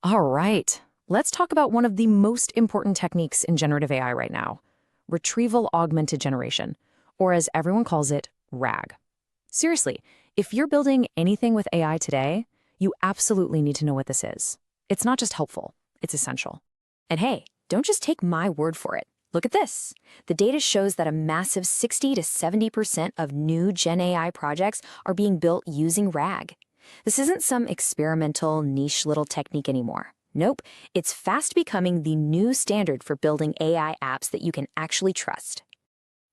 All right, let's talk about one of the most important techniques in generative AI right now, Retrieval-Augmented Generation, or as everyone calls it, RAG. Seriously, if you're building anything with AI today, you absolutely need to know what this is. It's not just helpful, it's essential. And hey, don't just take my word for it. Look at this. The data shows that a massive 60 to 70% of new Gen AI projects are being built using RAG. This isn't some experimental niche little technique anymore. Nope, it's fast becoming the new standard for building AI apps that you can actually trust.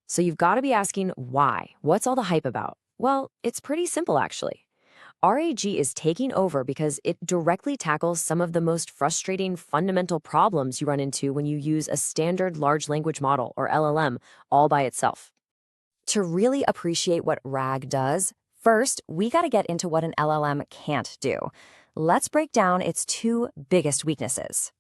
So you've got to be asking why? What's all the hype about? Well, it's pretty simple actually. RAG is taking over because it directly tackles some of the most frustrating fundamental problems you run into when you use a standard large language model, or LLM, all by itself. To really appreciate what RAG does, first, we got to get into what an LLM can't do. Let's break down its two biggest weaknesses.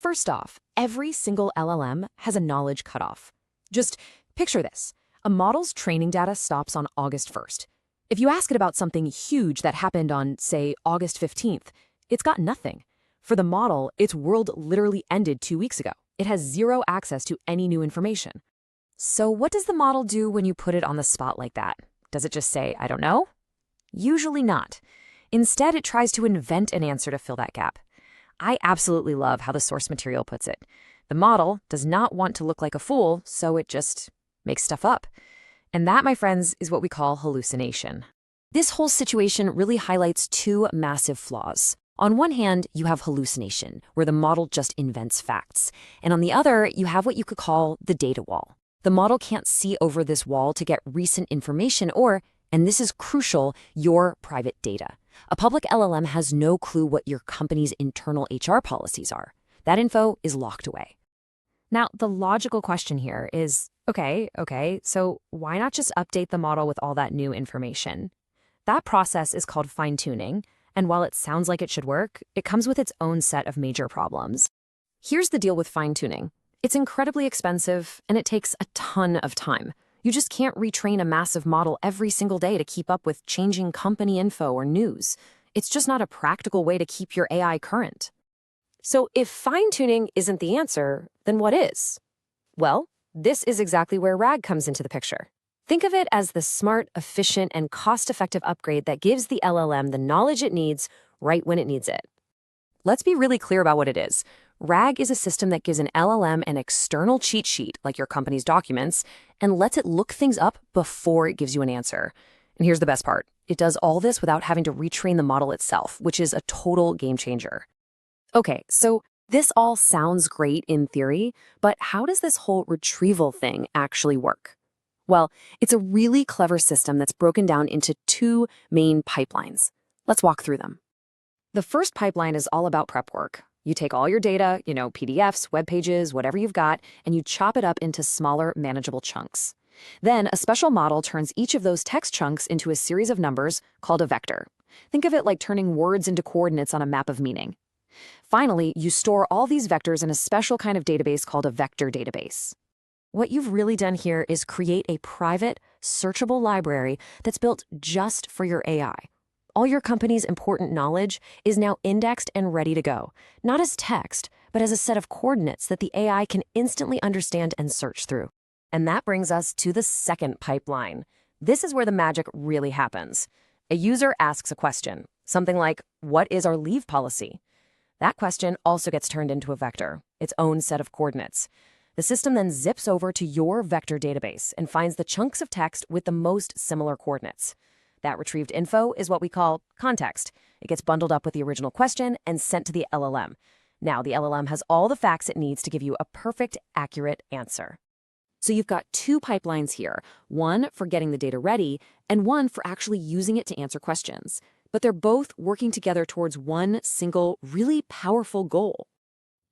First off, every single LLM has a knowledge cutoff. Just picture this. A model's training data stops on August 1st. If you ask it about something huge that happened on, say, August 15th, it's got nothing. For the model, its world literally ended 2 weeks ago. It has zero access to any new information. So what does the model do when you put it on the spot like that? Does it just say, I don't know? Usually not. Instead, it tries to invent an answer to fill that gap. I absolutely love how the source material puts it. The model does not want to look like a fool, so it just makes stuff up. And that, my friends, is what we call hallucination. This whole situation really highlights two massive flaws. On one hand, you have hallucination, where the model just invents facts. And on the other, you have what you could call the data wall. The model can't see over this wall to get recent information or, and this is crucial, your private data. A public LLM has no clue what your company's internal HR policies are. That info is locked away. Now, the logical question here is, okay, so why not just update the model with all that new information? That process is called fine-tuning, and while it sounds like it should work, it comes with its own set of major problems. Here's the deal with fine-tuning. It's incredibly expensive, and it takes a ton of time. You just can't retrain a massive model every single day to keep up with changing company info or news. It's just not a practical way to keep your AI current. So if fine-tuning isn't the answer, then what is? Well, this is exactly where RAG comes into the picture. Think of it as the smart, efficient, and cost-effective upgrade that gives the LLM the knowledge it needs right when it needs it. Let's be really clear about what it is. RAG is a system that gives an LLM an external cheat sheet, like your company's documents, and lets it look things up before it gives you an answer. And here's the best part. It does all this without having to retrain the model itself, which is a total game changer. Okay, so this all sounds great in theory, but how does this whole retrieval thing actually work? Well, it's a really clever system that's broken down into two main pipelines. Let's walk through them. The first pipeline is all about prep work. You take all your data, PDFs, web pages, whatever you've got, and you chop it up into smaller, manageable chunks. Then a special model turns each of those text chunks into a series of numbers called a vector. Think of it like turning words into coordinates on a map of meaning. Finally, you store all these vectors in a special kind of database called a vector database. What you've really done here is create a private, searchable library that's built just for your AI. All your company's important knowledge is now indexed and ready to go, not as text, but as a set of coordinates that the AI can instantly understand and search through. And that brings us to the second pipeline. This is where the magic really happens. A user asks a question, something like, what is our leave policy? That question also gets turned into a vector, its own set of coordinates. The system then zips over to your vector database and finds the chunks of text with the most similar coordinates. That retrieved info is what we call context. It gets bundled up with the original question and sent to the LLM. Now the LLM has all the facts it needs to give you a perfect, accurate answer. So you've got two pipelines here, one for getting the data ready and one for actually using it to answer questions. But they're both working together towards one single, really powerful goal.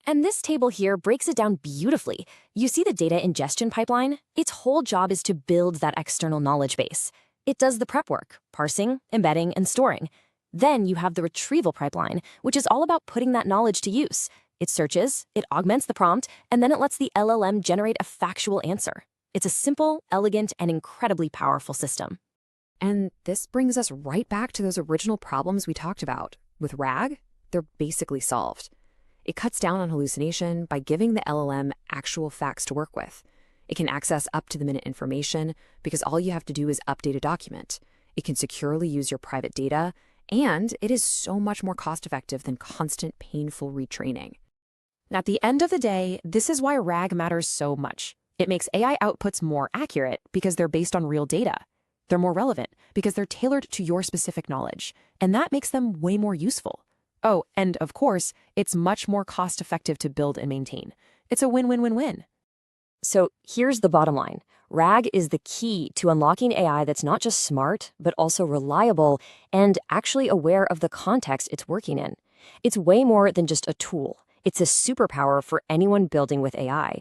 And this table here breaks it down beautifully. You see the data ingestion pipeline? Its whole job is to build that external knowledge base. It does the prep work, parsing, embedding, and storing. Then you have the retrieval pipeline, which is all about putting that knowledge to use. It searches, it augments the prompt, and then it lets the LLM generate a factual answer. It's a simple, elegant, and incredibly powerful system. And this brings us right back to those original problems we talked about. With RAG, they're basically solved. It cuts down on hallucination by giving the LLM actual facts to work with. It can access up-to-the-minute information because all you have to do is update a document. It can securely use your private data, and it is so much more cost-effective than constant, painful retraining. At the end of the day, this is why RAG matters so much. It makes AI outputs more accurate because they're based on real data. They're more relevant because they're tailored to your specific knowledge, and that makes them way more useful. Oh, and of course, it's much more cost-effective to build and maintain. It's a win-win-win-win. So here's the bottom line. RAG is the key to unlocking AI that's not just smart, but also reliable and actually aware of the context it's working in. It's way more than just a tool. It's a superpower for anyone building with AI.